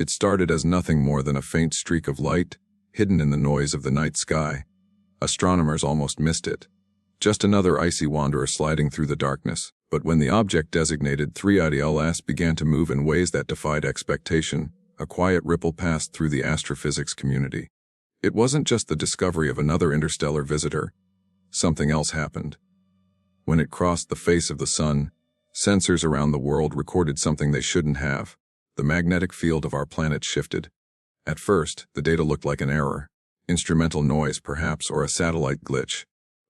It started as nothing more than a faint streak of light, hidden in the noise of the night sky. Astronomers almost missed it. Just another icy wanderer sliding through the darkness. But when the object designated 3IDLS began to move in ways that defied expectation, a quiet ripple passed through the astrophysics community. It wasn't just the discovery of another interstellar visitor. Something else happened. When it crossed the face of the sun, sensors around the world recorded something they shouldn't have. The magnetic field of our planet shifted. At first, the data looked like an error. Instrumental noise, perhaps, or a satellite glitch.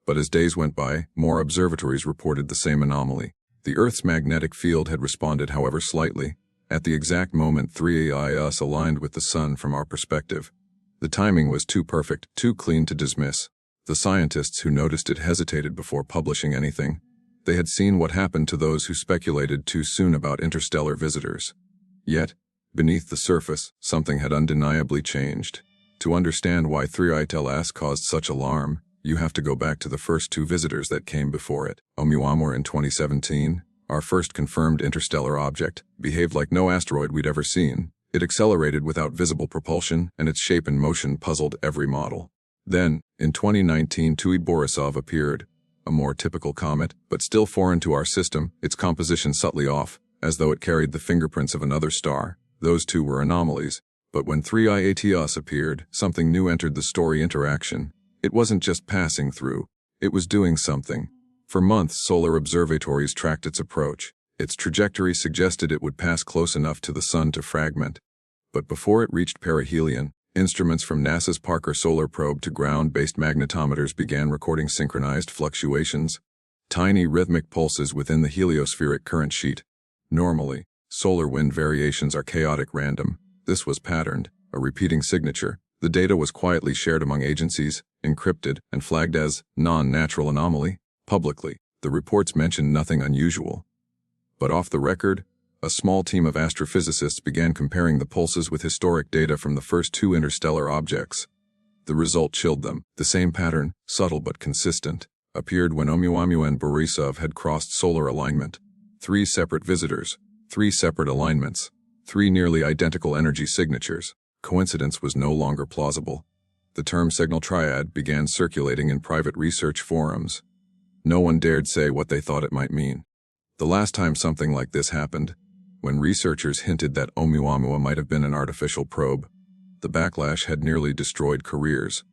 But as days went by, more observatories reported the same anomaly. The Earth's magnetic field had responded, however, slightly, at the exact moment 3IS aligned with the sun from our perspective. The timing was too perfect, too clean to dismiss. The scientists who noticed it hesitated before publishing anything. They had seen what happened to those who speculated too soon about interstellar visitors. Yet, beneath the surface, something had undeniably changed. To understand why 3ITLS caused such alarm, you have to go back to the first two visitors that came before it. Oumuamua in 2017, our first confirmed interstellar object, behaved like no asteroid we'd ever seen. It accelerated without visible propulsion, and its shape and motion puzzled every model. Then, in 2019, Borisov appeared, a more typical comet, but still foreign to our system, its composition subtly off, as though it carried the fingerprints of another star. Those two were anomalies. But when 3IATS appeared, something new entered the story interaction. It wasn't just passing through, it was doing something. For months, solar observatories tracked its approach. Its trajectory suggested it would pass close enough to the sun to fragment. But before it reached perihelion, instruments from NASA's Parker Solar Probe to ground-based magnetometers began recording synchronized fluctuations, tiny rhythmic pulses within the heliospheric current sheet. Normally, solar wind variations are chaotic random. This was patterned, a repeating signature. The data was quietly shared among agencies, encrypted, and flagged as non-natural anomaly. Publicly, the reports mentioned nothing unusual. But off the record, a small team of astrophysicists began comparing the pulses with historic data from the first two interstellar objects. The result chilled them. The same pattern, subtle but consistent, appeared when Oumuamua and Borisov had crossed solar alignment. 3 separate visitors, 3 separate alignments, 3 nearly identical energy signatures. Coincidence was no longer plausible. The term signal triad began circulating in private research forums. No one dared say what they thought it might mean. The last time something like this happened, when researchers hinted that Oumuamua might have been an artificial probe, the backlash had nearly destroyed careers.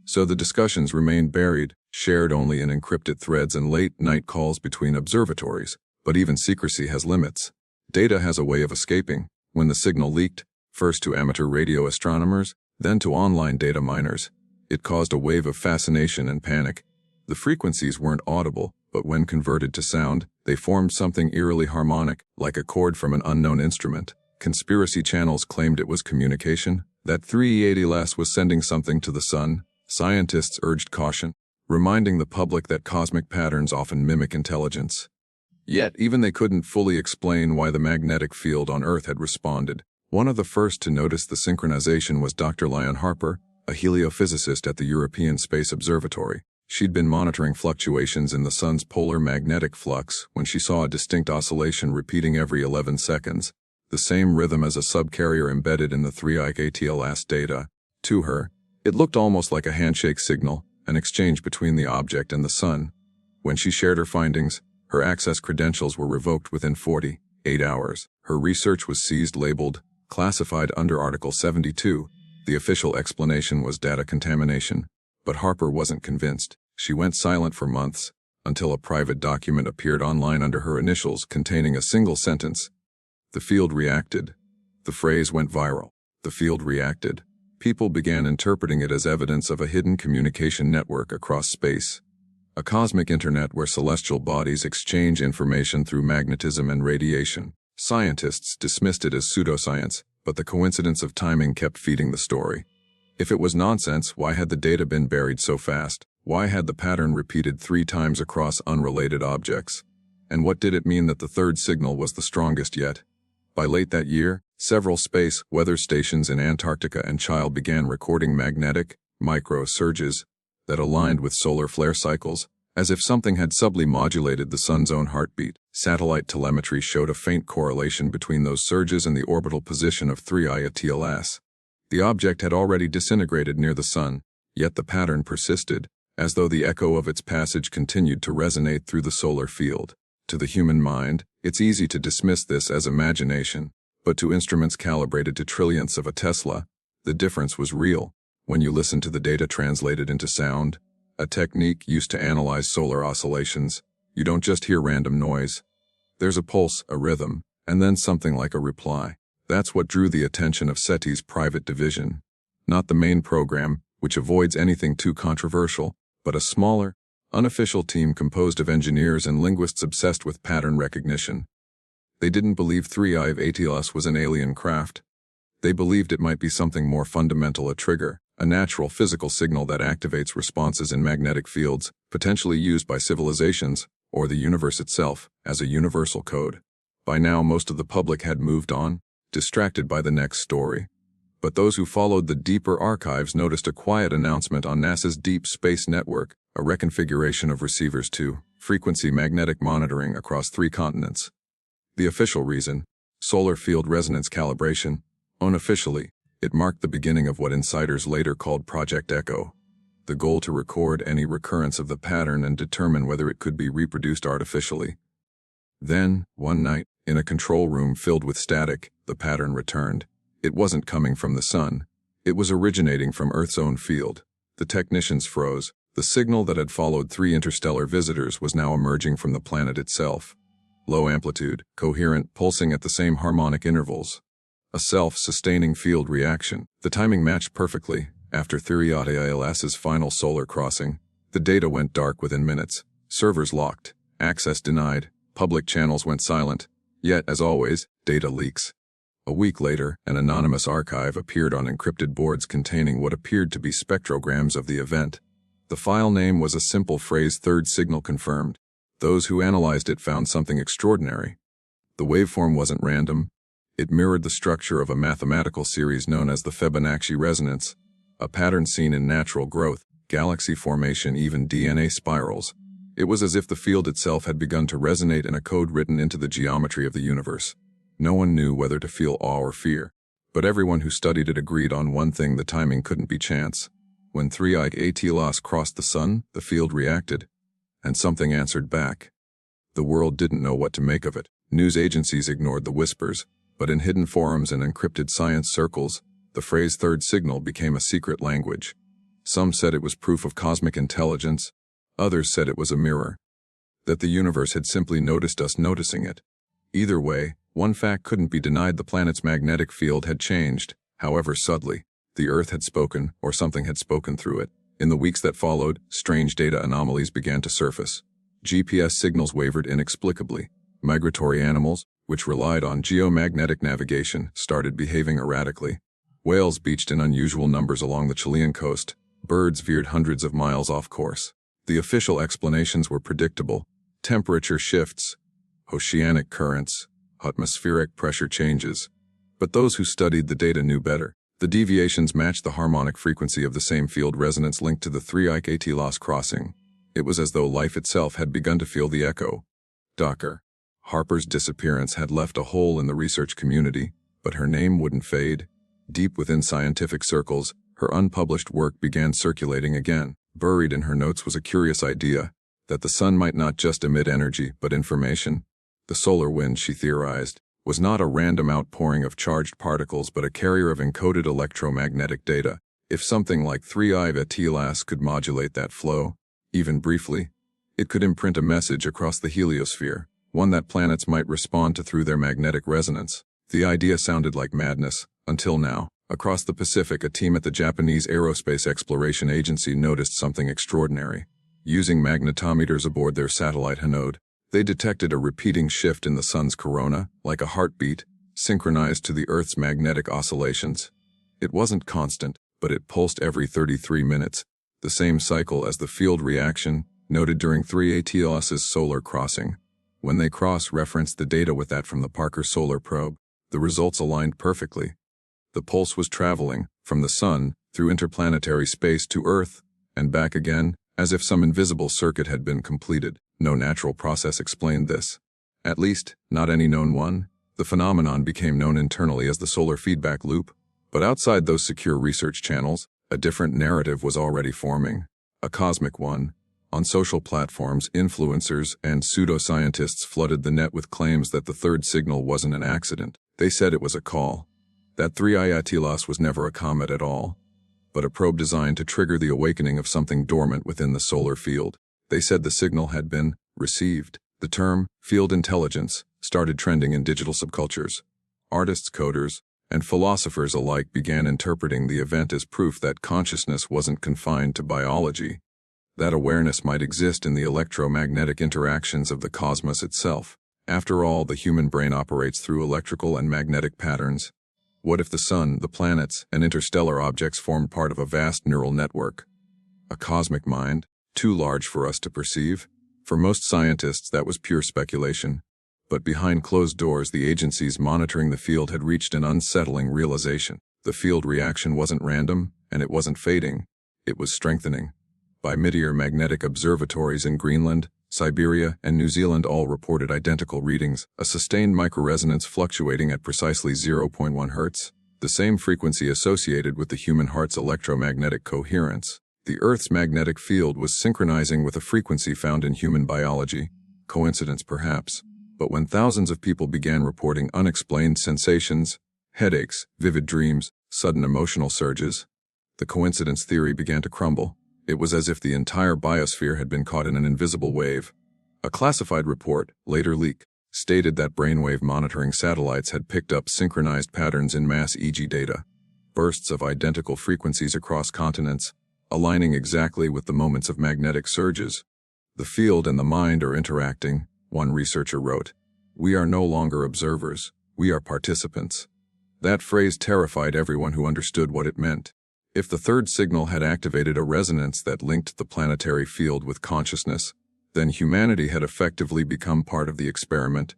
So the discussions remained buried, shared only in encrypted threads and late-night calls between observatories. But even secrecy has limits. Data has a way of escaping. When the signal leaked, first to amateur radio astronomers, then to online data miners, it caused a wave of fascination and panic. The frequencies weren't audible, but when converted to sound, they formed something eerily harmonic, like a chord from an unknown instrument. Conspiracy channels claimed it was communication, that 380LS was sending something to the sun. Scientists urged caution, reminding the public that cosmic patterns often mimic intelligence. Yet, even they couldn't fully explain why the magnetic field on Earth had responded. One of the first to notice the synchronization was Dr. Lyon Harper, a heliophysicist at the European Space Observatory. She'd been monitoring fluctuations in the sun's polar magnetic flux when she saw a distinct oscillation repeating every 11 seconds, the same rhythm as a subcarrier embedded in the 3IKTLS data. To her, it looked almost like a handshake signal, an exchange between the object and the sun. When she shared her findings, her access credentials were revoked within 48 hours. Her research was seized, labeled, classified under Article 72. The official explanation was data contamination. But Harper wasn't convinced. She went silent for months, until a private document appeared online under her initials containing a single sentence. The field reacted. The phrase went viral. The field reacted. People began interpreting it as evidence of a hidden communication network across space. A cosmic internet where celestial bodies exchange information through magnetism and radiation. Scientists dismissed it as pseudoscience, but the coincidence of timing kept feeding the story. If it was nonsense, why had the data been buried so fast? Why had the pattern repeated 3 times across unrelated objects? And what did it mean that the third signal was the strongest yet? By late that year, several space weather stations in Antarctica and Chile began recording magnetic micro-surges that aligned with solar flare cycles. As if something had subtly modulated the sun's own heartbeat, satellite telemetry showed a faint correlation between those surges and the orbital position of 3I ATLAS. The object had already disintegrated near the sun, yet the pattern persisted, as though the echo of its passage continued to resonate through the solar field. To the human mind, it's easy to dismiss this as imagination, but to instruments calibrated to trillionths of a Tesla, the difference was real. When you listen to the data translated into sound, a technique used to analyze solar oscillations, you don't just hear random noise. There's a pulse, a rhythm, and then something like a reply. That's what drew the attention of SETI's private division. Not the main program, which avoids anything too controversial, but a smaller, unofficial team composed of engineers and linguists obsessed with pattern recognition. They didn't believe 3I ATLAS was an alien craft. They believed it might be something more fundamental, a trigger, a natural physical signal that activates responses in magnetic fields, potentially used by civilizations, or the universe itself, as a universal code. By now most of the public had moved on, distracted by the next story. But those who followed the deeper archives noticed a quiet announcement on NASA's Deep Space Network, a reconfiguration of receivers to frequency magnetic monitoring across 3 continents. The official reason, solar field resonance calibration. Unofficially, it marked the beginning of what insiders later called Project Echo, the goal to record any recurrence of the pattern and determine whether it could be reproduced artificially. Then, one night, in a control room filled with static, the pattern returned. It wasn't coming from the sun. It was originating from Earth's own field. The technicians froze. The signal that had followed 3 interstellar visitors was now emerging from the planet itself. Low amplitude, coherent, pulsing at the same harmonic intervals. A self-sustaining field reaction. The timing matched perfectly. After 3I ATLAS's final solar crossing, the data went dark within minutes. Servers locked. Access denied. Public channels went silent. Yet, as always, data leaks. A week later, an anonymous archive appeared on encrypted boards containing what appeared to be spectrograms of the event. The file name was a simple phrase, third signal confirmed. Those who analyzed it found something extraordinary. The waveform wasn't random. It mirrored the structure of a mathematical series known as the Fibonacci resonance, a pattern seen in natural growth, galaxy formation, even DNA spirals. It was as if the field itself had begun to resonate in a code written into the geometry of the universe. No one knew whether to feel awe or fear, but everyone who studied it agreed on one thing: the timing couldn't be chance. When 3I ATLAS crossed the sun, the field reacted, and something answered back. The world didn't know what to make of it. News agencies ignored the whispers, but in hidden forums and encrypted science circles, the phrase third signal became a secret language. Some said it was proof of cosmic intelligence, others said it was a mirror, that the universe had simply noticed us noticing it. Either way, one fact couldn't be denied: the planet's magnetic field had changed, however subtly. The Earth had spoken, or something had spoken through it. In the weeks that followed, strange data anomalies began to surface. GPS signals wavered inexplicably. Migratory animals, which relied on geomagnetic navigation, started behaving erratically. Whales beached in unusual numbers along the Chilean coast. Birds veered hundreds of miles off course. The official explanations were predictable: temperature shifts, oceanic currents, atmospheric pressure changes. But those who studied the data knew better. The deviations matched the harmonic frequency of the same field resonance linked to the 3I ATLAS crossing. It was as though life itself had begun to feel the echo. Dr. Harper's disappearance had left a hole in the research community, but her name wouldn't fade. Deep within scientific circles, her unpublished work began circulating again. Buried in her notes was a curious idea, that the sun might not just emit energy, but information. The solar wind, she theorized, was not a random outpouring of charged particles but a carrier of encoded electromagnetic data. If something like 3I ATLAS could modulate that flow, even briefly, it could imprint a message across the heliosphere, one that planets might respond to through their magnetic resonance. The idea sounded like madness, until now. Across the Pacific, a team at the Japanese Aerospace Exploration Agency noticed something extraordinary. Using magnetometers aboard their satellite Hinode, they detected a repeating shift in the sun's corona, like a heartbeat, synchronized to the Earth's magnetic oscillations. It wasn't constant, but it pulsed every 33 minutes, the same cycle as the field reaction noted during 3 ATLAS's solar crossing. When they cross-referenced the data with that from the Parker Solar Probe, the results aligned perfectly. The pulse was traveling from the sun through interplanetary space to Earth and back again as if some invisible circuit had been completed. No natural process explained this. At least, not any known one. The phenomenon became known internally as the solar feedback loop, but outside those secure research channels, a different narrative was already forming. A cosmic one. On social platforms, influencers and pseudoscientists flooded the net with claims that the third signal wasn't an accident. They said it was a call. That 3i was never a comet at all, but a probe designed to trigger the awakening of something dormant within the solar field. They said the signal had been received. The term, field intelligence, started trending in digital subcultures. Artists, coders, and philosophers alike began interpreting the event as proof that consciousness wasn't confined to biology, that awareness might exist in the electromagnetic interactions of the cosmos itself. After all, the human brain operates through electrical and magnetic patterns. What if the sun, the planets, and interstellar objects formed part of a vast neural network? A cosmic mind, too large for us to perceive? For most scientists, that was pure speculation. But behind closed doors, the agencies monitoring the field had reached an unsettling realization. The field reaction wasn't random, and it wasn't fading. It was strengthening. By mid-year magnetic observatories in Greenland, Siberia, and New Zealand all reported identical readings, a sustained microresonance fluctuating at precisely 0.1 Hz, the same frequency associated with the human heart's electromagnetic coherence. The Earth's magnetic field was synchronizing with a frequency found in human biology. Coincidence, perhaps. But when thousands of people began reporting unexplained sensations, headaches, vivid dreams, sudden emotional surges, the coincidence theory began to crumble. It was as if the entire biosphere had been caught in an invisible wave. A classified report, later leaked, stated that brainwave monitoring satellites had picked up synchronized patterns in mass EEG data, bursts of identical frequencies across continents, aligning exactly with the moments of magnetic surges. The field and the mind are interacting, one researcher wrote. We are no longer observers, we are participants. That phrase terrified everyone who understood what it meant. If the third signal had activated a resonance that linked the planetary field with consciousness, then humanity had effectively become part of the experiment,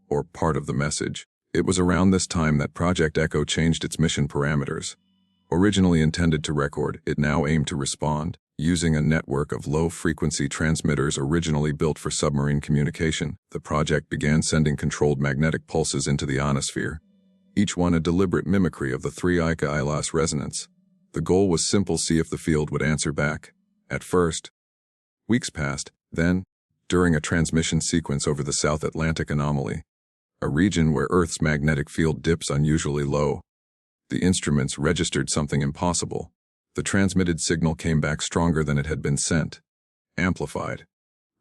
or part of the message. It was around this time that Project Echo changed its mission parameters. Originally intended to record, it now aimed to respond, using a network of low-frequency transmitters originally built for submarine communication. The project began sending controlled magnetic pulses into the ionosphere, each one a deliberate mimicry of the 3i resonance. The goal was simple: see if the field would answer back. At first, weeks passed. Then, during a transmission sequence over the South Atlantic anomaly, a region where Earth's magnetic field dips unusually low, the instruments registered something impossible. The transmitted signal came back stronger than it had been sent, amplified,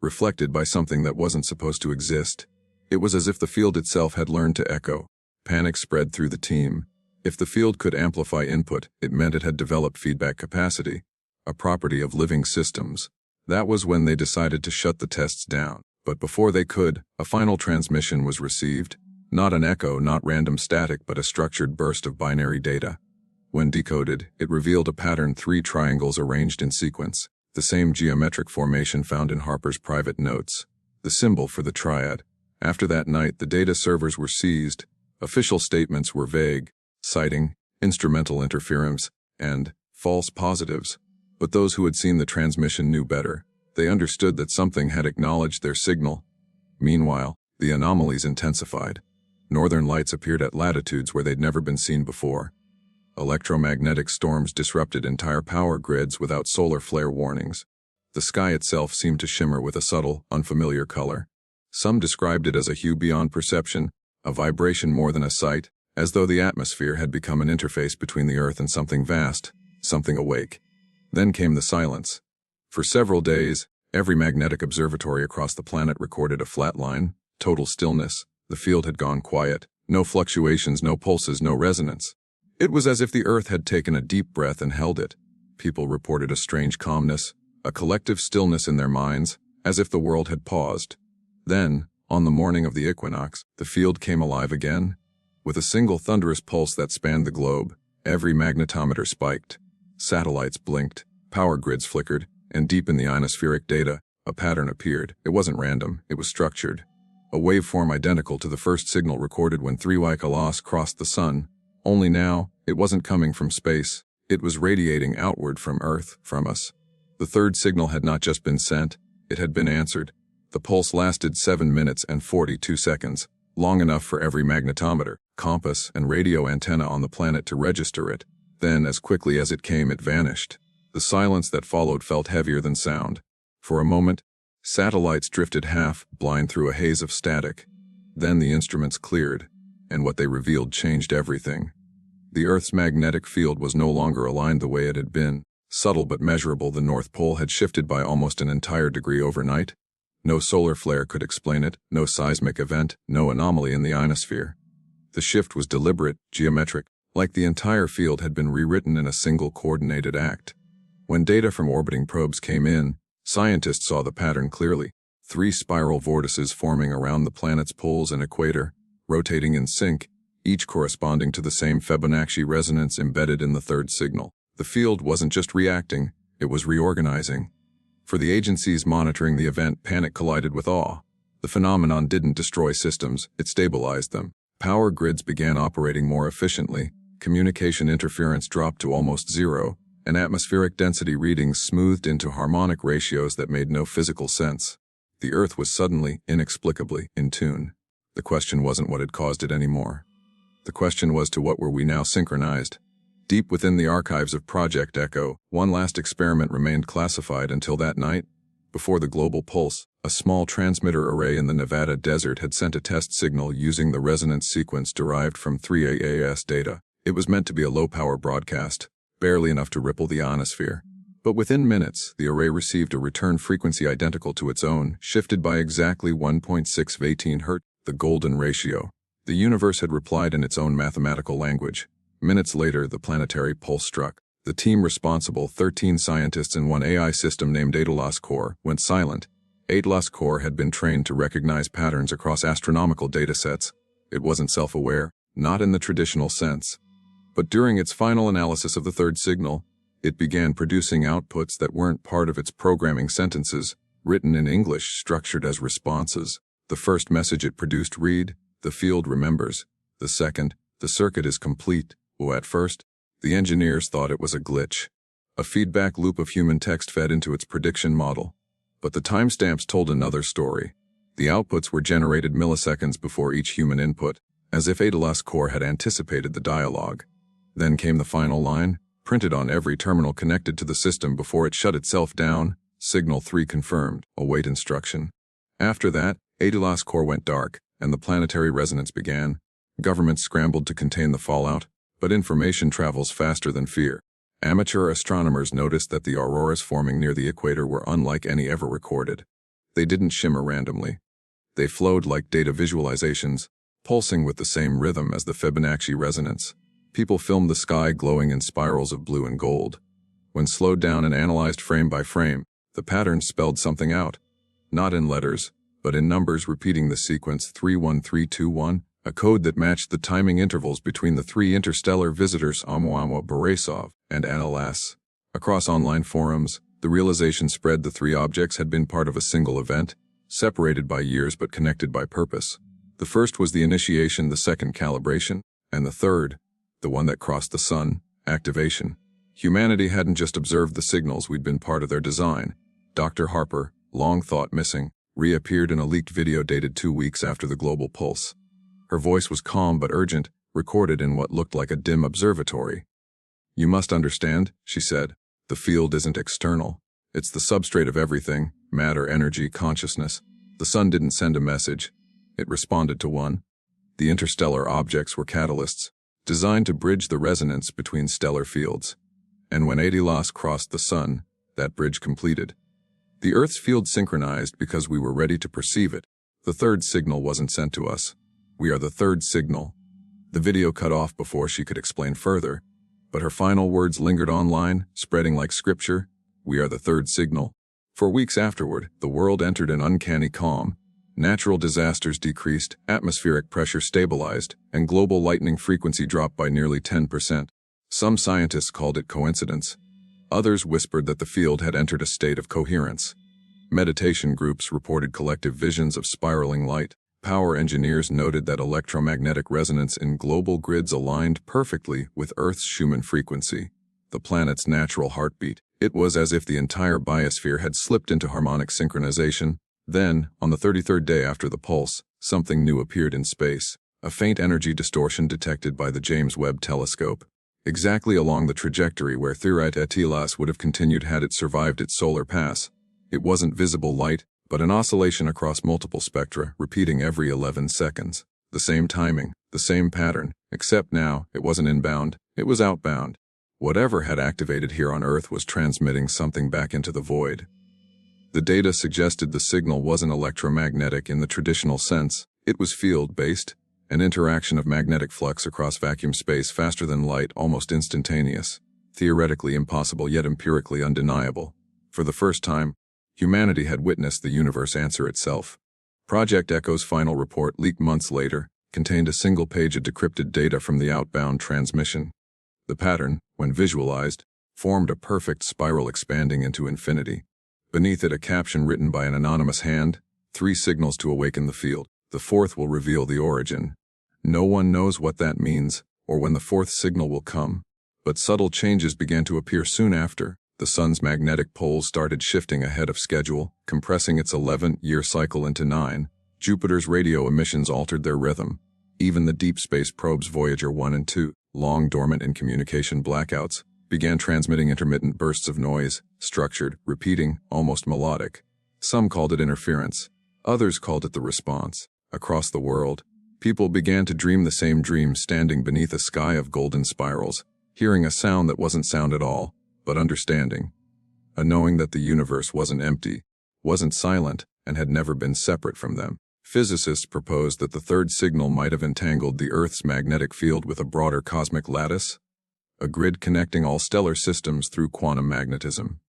reflected by something that wasn't supposed to exist. It was as if the field itself had learned to echo. Panic spread through the team. If the field could amplify input, it meant it had developed feedback capacity, a property of living systems. That was when they decided to shut the tests down. But before they could, a final transmission was received. Not an echo, not random static, but a structured burst of binary data. When decoded, it revealed a pattern: 3 triangles arranged in sequence, the same geometric formation found in Harper's private notes, the symbol for the triad. After that night, the data servers were seized. Official statements were vague, citing instrumental interference and false positives. But those who had seen the transmission knew better. They understood that something had acknowledged their signal. Meanwhile, the anomalies intensified. Northern lights appeared at latitudes where they'd never been seen before. Electromagnetic storms disrupted entire power grids without solar flare warnings. The sky itself seemed to shimmer with a subtle, unfamiliar color. Some described it as a hue beyond perception, a vibration more than a sight, as though the atmosphere had become an interface between the Earth and something vast, something awake. Then came the silence. For several days, every magnetic observatory across the planet recorded a flat line, total stillness. The field had gone quiet. No fluctuations, no pulses, no resonance. It was as if the Earth had taken a deep breath and held it. People reported a strange calmness, a collective stillness in their minds, as if the world had paused. Then, on the morning of the equinox, the field came alive again. With a single thunderous pulse that spanned the globe, every magnetometer spiked. Satellites blinked, power grids flickered, and deep in the ionospheric data, a pattern appeared. It wasn't random, it was structured. A waveform identical to the first signal recorded when 3i crossed the sun. Only now, it wasn't coming from space. It was radiating outward from Earth, from us. The third signal had not just been sent, it had been answered. The pulse lasted 7 minutes and 42 seconds, long enough for every magnetometer, compass, and radio antenna on the planet to register it. Then, as quickly as it came, it vanished. The silence that followed felt heavier than sound. For a moment, satellites drifted half-blind through a haze of static. Then the instruments cleared, and what they revealed changed everything. The Earth's magnetic field was no longer aligned the way it had been. Subtle but measurable, the North Pole had shifted by almost an entire degree overnight. No solar flare could explain it, no seismic event, no anomaly in the ionosphere. The shift was deliberate, geometric, like the entire field had been rewritten in a single coordinated act. When data from orbiting probes came in, scientists saw the pattern clearly. 3 spiral vortices forming around the planet's poles and equator, rotating in sync, each corresponding to the same Fibonacci resonance embedded in the third signal. The field wasn't just reacting, it was reorganizing. For the agencies monitoring the event, panic collided with awe. The phenomenon didn't destroy systems, it stabilized them. Power grids began operating more efficiently, communication interference dropped to almost zero, and atmospheric density readings smoothed into harmonic ratios that made no physical sense. The Earth was suddenly, inexplicably, in tune. The question wasn't what had caused it anymore. The question was, to what were we now synchronized? Deep within the archives of Project Echo, one last experiment remained classified until that night. Before the global pulse, a small transmitter array in the Nevada desert had sent a test signal using the resonance sequence derived from 3AAS data. It was meant to be a low-power broadcast, barely enough to ripple the ionosphere. But within minutes, the array received a return frequency identical to its own, shifted by exactly 1.6 Hz, the golden ratio. The universe had replied in its own mathematical language. Minutes later, the planetary pulse struck. The team responsible, 13 scientists and one AI system named ATLAS Core, went silent. ATLAS Core had been trained to recognize patterns across astronomical datasets. It wasn't self-aware, not in the traditional sense. But during its final analysis of the third signal, it began producing outputs that weren't part of its programming sentences, written in English, structured as responses. The first message it produced read, "The field remembers." The second, "The circuit is complete." At first, the engineers thought it was a glitch, a feedback loop of human text fed into its prediction model. But the timestamps told another story. The outputs were generated milliseconds before each human input, as if ATLAS Core had anticipated the dialogue. Then came the final line, printed on every terminal connected to the system before it shut itself down. Signal 3 confirmed, await instruction. After that, ATLAS Core went dark, and the planetary resonance began. Governments scrambled to contain the fallout, but information travels faster than fear. Amateur astronomers noticed that the auroras forming near the equator were unlike any ever recorded. They didn't shimmer randomly. They flowed like data visualizations, pulsing with the same rhythm as the Fibonacci resonance. People filmed the sky glowing in spirals of blue and gold. When slowed down and analyzed frame by frame, the patterns spelled something out. Not in letters, but in numbers repeating the sequence 31321, a code that matched the timing intervals between the 3 interstellar visitors Oumuamua, Borisov, and Anomalies. Across online forums, the realization spread the 3 objects had been part of a single event, separated by years but connected by purpose. The first was the initiation, the second calibration, and the third, the one that crossed the sun, activation. Humanity hadn't just observed the signals, we'd been part of their design. Dr. Harper, long thought missing, reappeared in a leaked video dated 2 weeks after the global pulse. Her voice was calm but urgent, recorded in what looked like a dim observatory. "You must understand," she said, "the field isn't external. It's the substrate of everything, matter, energy, consciousness. The sun didn't send a message. It responded to one. The interstellar objects were catalysts, designed to bridge the resonance between stellar fields. And when ATLAS crossed the sun, that bridge completed. The Earth's field synchronized because we were ready to perceive it. The third signal wasn't sent to us. We are the third signal." The video cut off before she could explain further, but her final words lingered online, spreading like scripture. "We are the third signal." For weeks afterward, the world entered an uncanny calm. Natural disasters decreased, atmospheric pressure stabilized, and global lightning frequency dropped by nearly 10%. Some scientists called it coincidence. Others whispered that the field had entered a state of coherence. Meditation groups reported collective visions of spiraling light. Power engineers noted that electromagnetic resonance in global grids aligned perfectly with Earth's Schumann frequency, the planet's natural heartbeat. It was as if the entire biosphere had slipped into harmonic synchronization. Then, on the 33rd day after the pulse, something new appeared in space. A faint energy distortion detected by the James Webb Telescope, exactly along the trajectory where Theriot-Atelas would have continued had it survived its solar pass. It wasn't visible light, but an oscillation across multiple spectra, repeating every 11 seconds. The same timing, the same pattern, except now, it wasn't inbound, it was outbound. Whatever had activated here on Earth was transmitting something back into the void. The data suggested the signal wasn't electromagnetic in the traditional sense, it was field-based. An interaction of magnetic flux across vacuum space faster than light, almost instantaneous. Theoretically impossible yet empirically undeniable. For the first time, humanity had witnessed the universe answer itself. Project Echo's final report, leaked months later, contained a single page of decrypted data from the outbound transmission. The pattern, when visualized, formed a perfect spiral expanding into infinity. Beneath it a caption written by an anonymous hand, 3 signals to awaken the field. The 4th will reveal the origin. No one knows what that means, or when the 4th signal will come. But subtle changes began to appear soon after. The sun's magnetic poles started shifting ahead of schedule, compressing its 11-year cycle into 9. Jupiter's radio emissions altered their rhythm. Even the deep space probes Voyager 1 and 2, long dormant in communication blackouts, began transmitting intermittent bursts of noise, structured, repeating, almost melodic. Some called it interference. Others called it the response. Across the world, people began to dream the same dream standing beneath a sky of golden spirals, hearing a sound that wasn't sound at all, but understanding. A knowing that the universe wasn't empty, wasn't silent, and had never been separate from them. Physicists proposed that the 3rd signal might have entangled the Earth's magnetic field with a broader cosmic lattice, a grid connecting all stellar systems through quantum magnetism.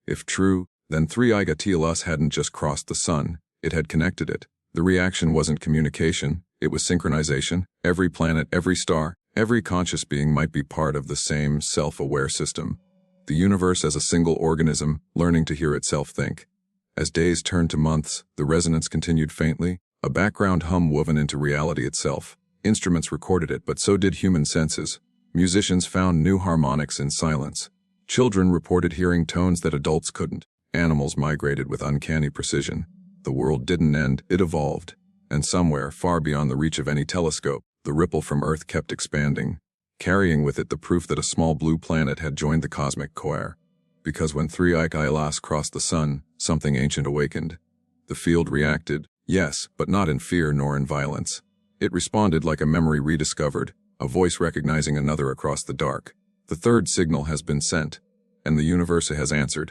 If true, then Theriot-Atelas hadn't just crossed the sun, it had connected it. The reaction wasn't communication, it was synchronization. Every planet, every star, every conscious being might be part of the same self-aware system. The universe as a single organism, learning to hear itself think. As days turned to months, the resonance continued faintly, a background hum woven into reality itself. Instruments recorded it, but so did human senses. Musicians found new harmonics in silence. Children reported hearing tones that adults couldn't. Animals migrated with uncanny precision. The world didn't end, it evolved. And somewhere, far beyond the reach of any telescope, the ripple from Earth kept expanding, carrying with it the proof that a small blue planet had joined the cosmic choir. Because when Theriot-Atelas crossed the sun, something ancient awakened. The field reacted, yes, but not in fear nor in violence. It responded like a memory rediscovered, a voice recognizing another across the dark. The 3rd signal has been sent, and the universe has answered.